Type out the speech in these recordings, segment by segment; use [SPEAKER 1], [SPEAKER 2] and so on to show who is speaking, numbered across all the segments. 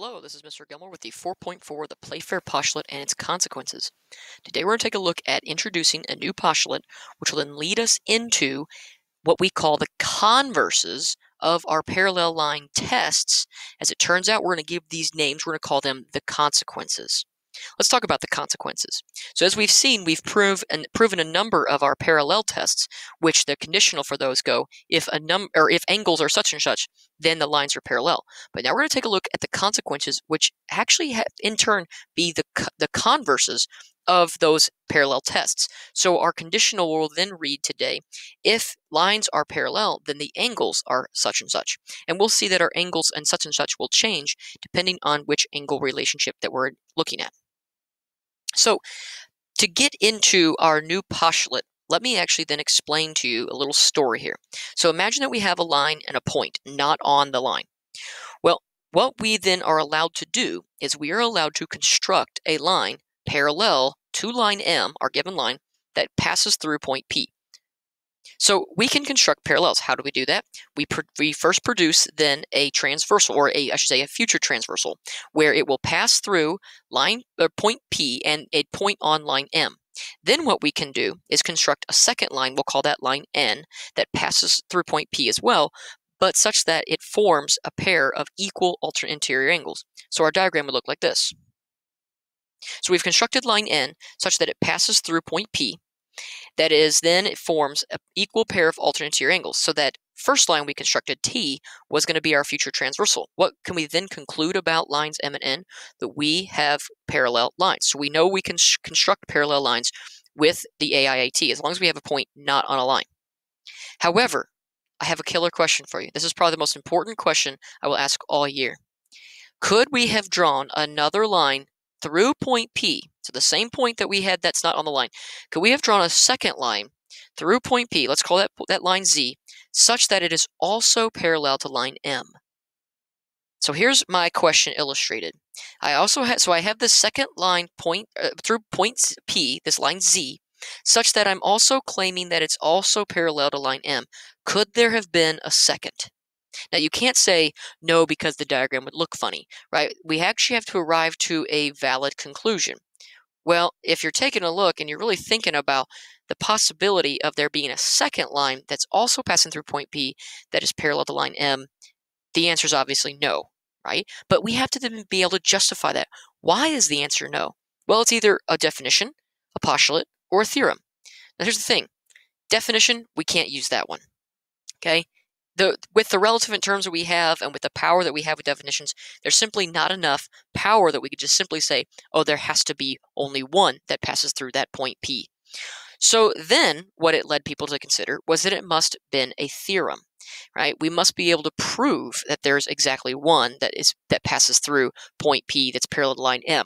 [SPEAKER 1] Hello, this is Mr. Gilmore with the 4.4, the Playfair Postulate and its consequences. Today we're going to take a look at introducing a new postulate, which will then lead us into what we call the converses of our parallel line tests. As it turns out, we're going to give these names, we're going to call them the consequences. Let's talk about the consequences. So as we've seen, we've proven a number of our parallel tests, which the conditional for those go, if angles are such and such, then the lines are parallel. But now we're going to take a look at the consequences, which actually in turn be the converses of those parallel tests. So our conditional will then read today, if lines are parallel, then the angles are such and such. And we'll see that our angles and such will change depending on which angle relationship that we're looking at. So to get into our new postulate, let me actually then explain to you a little story here. So imagine that we have a line and a point, not on the line. Well, what we then are allowed to do is we are allowed to construct a line parallel to line M, our given line, that passes through point P. So we can construct parallels. How do we do that? We first produce then a transversal, or I should say a future transversal, where it will pass through point P and a point on line M. Then what we can do is construct a second line, we'll call that line N, that passes through point P as well, but such that it forms a pair of equal alternate interior angles. So our diagram would look like this. So we've constructed line N such that it passes through point P. That is, then it forms an equal pair of alternate interior angles. So that first line we constructed, T, was going to be our future transversal. What can we then conclude about lines M and N? That we have parallel lines. So we know we can construct parallel lines with the AIAT as long as we have a point not on a line. However, I have a killer question for you. This is probably the most important question I will ask all year. Could we have drawn another line through point P, so the same point that we had that's not on the line, could we have drawn a second line through point P, let's call that line Z, such that it is also parallel to line M? So here's my question illustrated. I have this second line through point P, this line Z, such that I'm also claiming that it's also parallel to line M. Could there have been a second? Now, you can't say no because the diagram would look funny, right? We actually have to arrive to a valid conclusion. Well, if you're taking a look and you're really thinking about the possibility of there being a second line that's also passing through point P that is parallel to line M, the answer is obviously no, right? But we have to then be able to justify that. Why is the answer no? Well, it's either a definition, a postulate, or a theorem. Now, here's the thing. Definition, we can't use that one, okay? With the relative terms that we have and with the power that we have with definitions, there's simply not enough power that we could just simply say, oh, there has to be only one that passes through that point P. So then what it led people to consider was that it must have been a theorem, right? We must be able to prove that there's exactly one that passes through point P that's parallel to line M.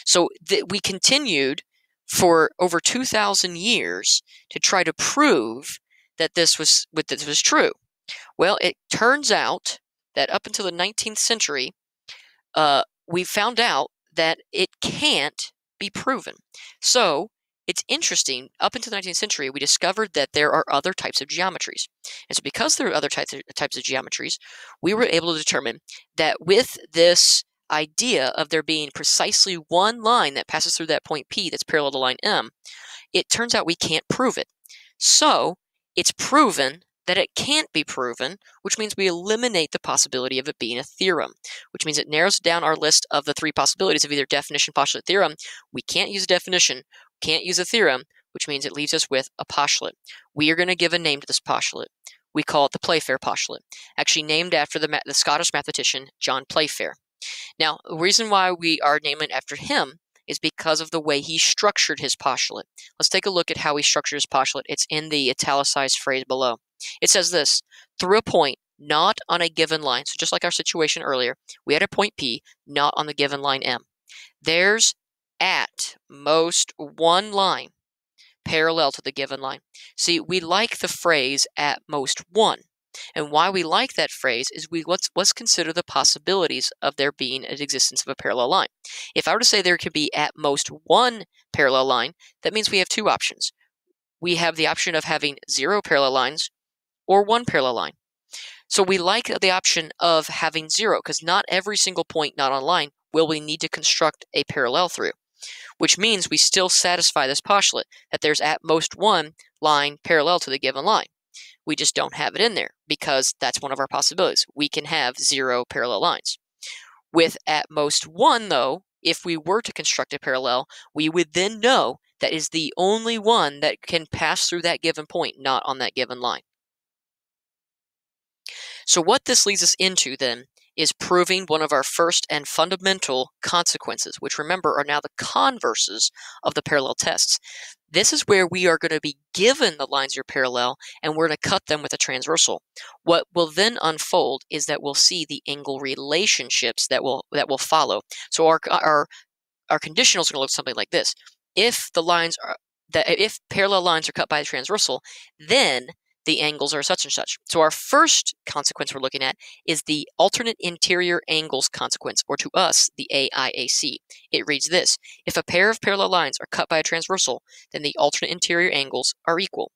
[SPEAKER 1] So we continued for over 2,000 years to try to prove that this was true. Well, it turns out that up until the 19th century, we found out that it can't be proven. So it's interesting, up until the 19th century, we discovered that there are other types of geometries. And so because there are other types of geometries, we were able to determine that with this idea of there being precisely one line that passes through that point P that's parallel to line M, it turns out we can't prove it. So it's proven that it can't be proven, which means we eliminate the possibility of it being a theorem, which means it narrows down our list of the three possibilities of either definition, postulate, theorem. We can't use a definition, can't use a theorem, which means it leaves us with a postulate. We are going to give a name to this postulate. We call it the Playfair Postulate, actually named after the Scottish mathematician John Playfair. Now, the reason why we are naming it after him is because of the way he structured his postulate. Let's take a look at how he structured his postulate. It's in the italicized phrase below. It says this: through a point not on a given line, so just like our situation earlier, we had a point P not on the given line M. There's at most one line parallel to the given line. See, we like the phrase at most one. And why we like that phrase is let's consider the possibilities of there being an existence of a parallel line. If I were to say there could be at most one parallel line, that means we have two options. We have the option of having 0 parallel lines or 1 parallel line. So we like the option of having 0 because not every single point not on line will we need to construct a parallel through, which means we still satisfy this postulate that there's at most one line parallel to the given line. We just don't have it in there because that's one of our possibilities. We can have 0 parallel lines. With at most one, though, if we were to construct a parallel, we would then know that is the only one that can pass through that given point, not on that given line. So what this leads us into then is proving one of our first and fundamental consequences, which remember are now the converses of the parallel tests. This is where we are going to be given the lines are parallel and we're going to cut them with a transversal. What will then unfold is that we'll see the angle relationships that will follow. So our conditionals are going to look something like this. If parallel lines are cut by a transversal, then the angles are such and such. So our first consequence we're looking at is the alternate interior angles consequence, or to us, the AIAC. It reads this: if a pair of parallel lines are cut by a transversal, then the alternate interior angles are equal.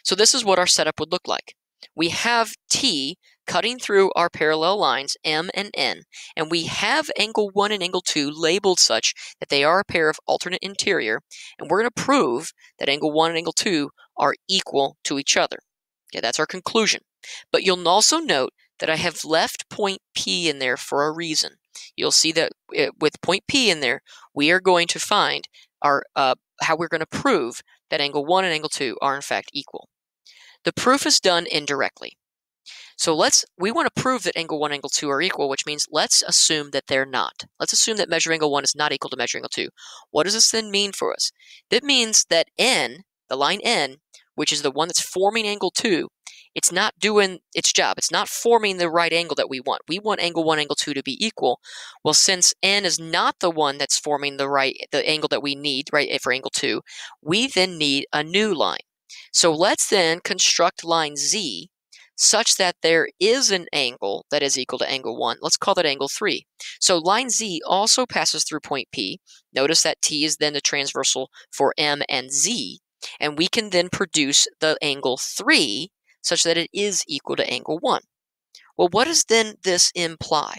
[SPEAKER 1] So this is what our setup would look like. We have T cutting through our parallel lines M and N, and we have angle 1 and angle 2 labeled such that they are a pair of alternate interior, and we're going to prove that angle 1 and angle 2 are equal to each other. Okay, that's our conclusion. But you'll also note that I have left point P in there for a reason. You'll see that with point P in there, we are going to find our how we're going to prove that angle 1 and angle 2 are in fact equal. The proof is done indirectly. So we want to prove that angle 1 and angle 2 are equal, which means let's assume that they're not. Let's assume that measure angle 1 is not equal to measure angle 2. What does this then mean for us? That means that N, the line N, which is the one that's forming angle 2, it's not doing its job. It's not forming the right angle that we want. We want angle 1, angle 2 to be equal. Well, since N is not the one that's forming the angle that we need, right, for angle 2, we then need a new line. So let's then construct line Z such that there is an angle that is equal to angle 1. Let's call that angle 3. So line Z also passes through point P. Notice that T is then the transversal for M and Z, and we can then produce the angle 3 such that it is equal to angle 1. Well, what does then this imply?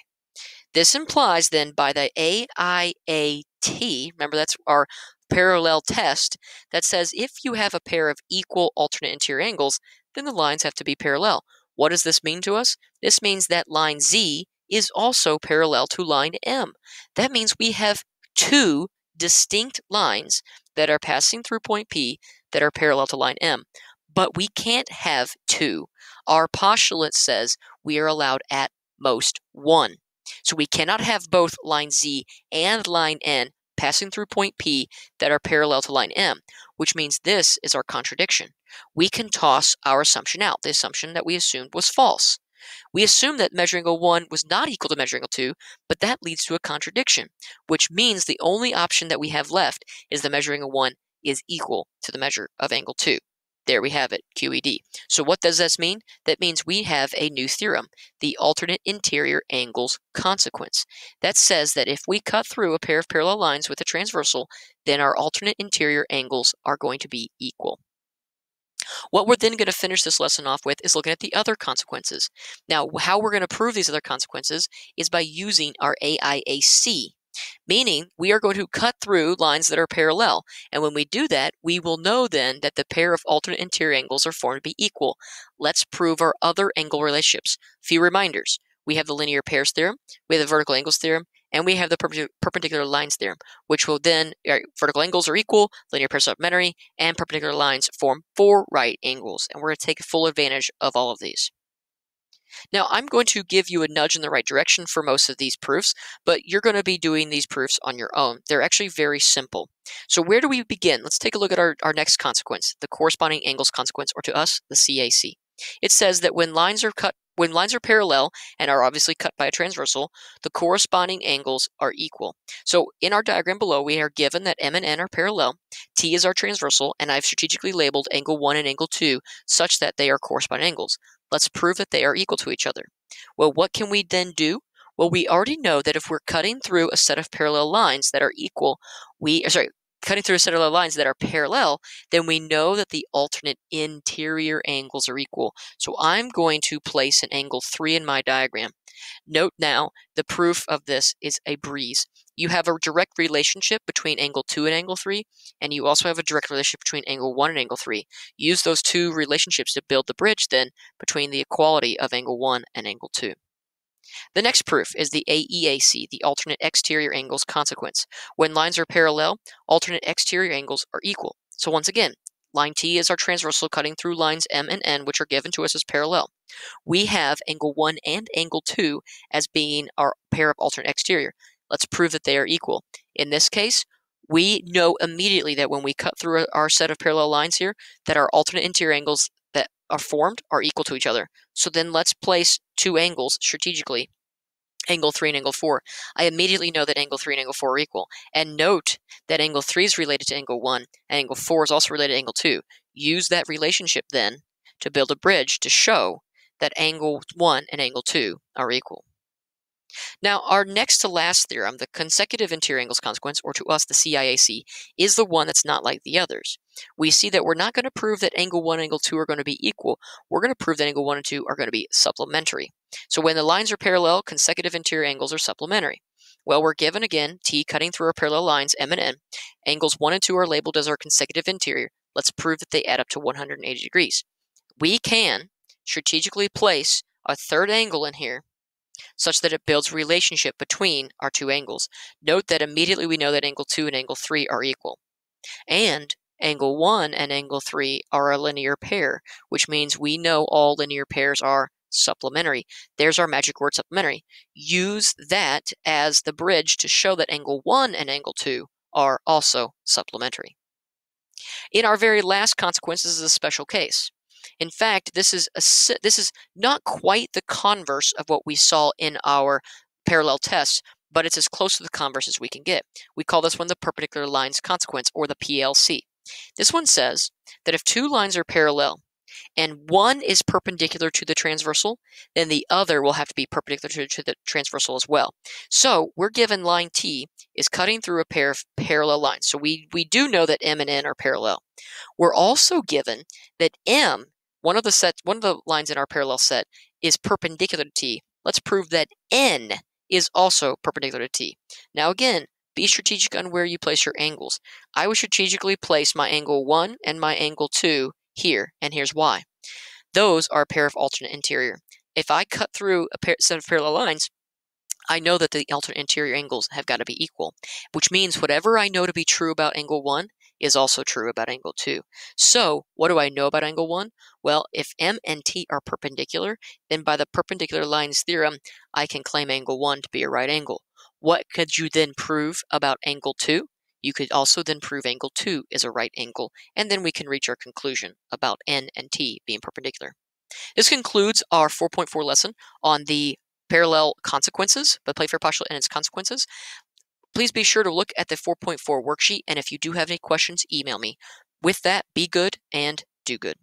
[SPEAKER 1] This implies then by the AIAT, remember that's our parallel test, that says if you have a pair of equal alternate interior angles, then the lines have to be parallel. What does this mean to us? This means that line Z is also parallel to line M. That means we have two distinct lines that are passing through point P that are parallel to line M. But we can't have two. Our postulate says we are allowed at most one. So we cannot have both line Z and line N passing through point P that are parallel to line M, which means this is our contradiction. We can toss our assumption out, the assumption that we assumed was false. We assumed that measure angle 1 was not equal to measure angle 2, but that leads to a contradiction, which means the only option that we have left is the measure angle 1 is equal to the measure of angle 2. There we have it, QED. So what does this mean? That means we have a new theorem, the alternate interior angles consequence. That says that if we cut through a pair of parallel lines with a transversal, then our alternate interior angles are going to be equal. What we're then going to finish this lesson off with is looking at the other consequences. Now, how we're going to prove these other consequences is by using our AIAC, meaning we are going to cut through lines that are parallel. And when we do that, we will know then that the pair of alternate interior angles are formed to be equal. Let's prove our other angle relationships. Few reminders. We have the linear pairs theorem, we have the vertical angles theorem, and we have the perpendicular lines theorem, which will then, vertical angles are equal, linear pairs are supplementary, and perpendicular lines form 4 right angles. And we're going to take full advantage of all of these. Now, I'm going to give you a nudge in the right direction for most of these proofs, but you're going to be doing these proofs on your own. They're actually very simple. So where do we begin? Let's take a look at our next consequence, the corresponding angles consequence, or to us, the CAC. It says that when lines are parallel and are obviously cut by a transversal, the corresponding angles are equal. So in our diagram below, we are given that M and N are parallel, T is our transversal, and I've strategically labeled angle 1 and angle 2 such that they are corresponding angles. Let's prove that they are equal to each other. Well, what can we then do? Well, we already know that if we're cutting through a set of parallel lines that are equal, cutting through a set of lines that are parallel, then we know that the alternate interior angles are equal. So I'm going to place an angle 3 in my diagram. Note now, the proof of this is a breeze. You have a direct relationship between angle 2 and angle 3, and you also have a direct relationship between angle 1 and angle 3. Use those two relationships to build the bridge, then, between the equality of angle 1 and angle 2. The next proof is the AEAC, the alternate exterior angles consequence. When lines are parallel, alternate exterior angles are equal. So once again, line T is our transversal cutting through lines M and N, which are given to us as parallel. We have angle 1 and angle 2 as being our pair of alternate exterior. Let's prove that they are equal. In this case, we know immediately that when we cut through our set of parallel lines here, that our alternate interior angles that are formed are equal to each other. So then let's place two angles strategically, angle 3 and angle 4. I immediately know that angle 3 and angle 4 are equal. And note that angle 3 is related to angle 1, and angle 4 is also related to angle 2. Use that relationship then to build a bridge to show that angle 1 and angle 2 are equal. Now, our next to last theorem, the consecutive interior angles consequence, or to us the CIAC, is the one that's not like the others. We see that we're not going to prove that angle 1 and angle 2 are going to be equal. We're going to prove that angle 1 and 2 are going to be supplementary. So when the lines are parallel, consecutive interior angles are supplementary. Well, we're given again T cutting through our parallel lines M and N. Angles 1 and 2 are labeled as our consecutive interior. Let's prove that they add up to 180 degrees. We can strategically place a third angle in here such that it builds relationship between our two angles. Note that immediately we know that angle 2 and angle 3 are equal. And angle 1 and angle 3 are a linear pair, which means we know all linear pairs are supplementary. There's our magic word, supplementary. Use that as the bridge to show that angle 1 and angle 2 are also supplementary. In our very last consequence, this is a special case. In fact, this is not quite the converse of what we saw in our parallel test, but it's as close to the converse as we can get. We call this one the perpendicular lines consequence, or the PLC. This one says that if two lines are parallel and one is perpendicular to the transversal, then the other will have to be perpendicular to the transversal as well. So we're given line T is cutting through a pair of parallel lines. So we do know that M and N are parallel. We're also given that M, one of the lines in our parallel set, is perpendicular to T. Let's prove that N is also perpendicular to T. Now again, be strategic on where you place your angles. I would strategically place my angle 1 and my angle 2 here, and here's why. Those are a pair of alternate interior. If I cut through a set of parallel lines, I know that the alternate interior angles have got to be equal, which means whatever I know to be true about angle 1 is also true about angle 2. So what do I know about angle 1? Well, if M and T are perpendicular, then by the perpendicular lines theorem, I can claim angle 1 to be a right angle. What could you then prove about angle 2? You could also then prove angle 2 is a right angle, and then we can reach our conclusion about N and T being perpendicular. This concludes our 4.4 lesson on the parallel consequences, the Playfair postulate and its consequences. Please be sure to look at the 4.4 worksheet, and if you do have any questions, email me. With that, be good and do good.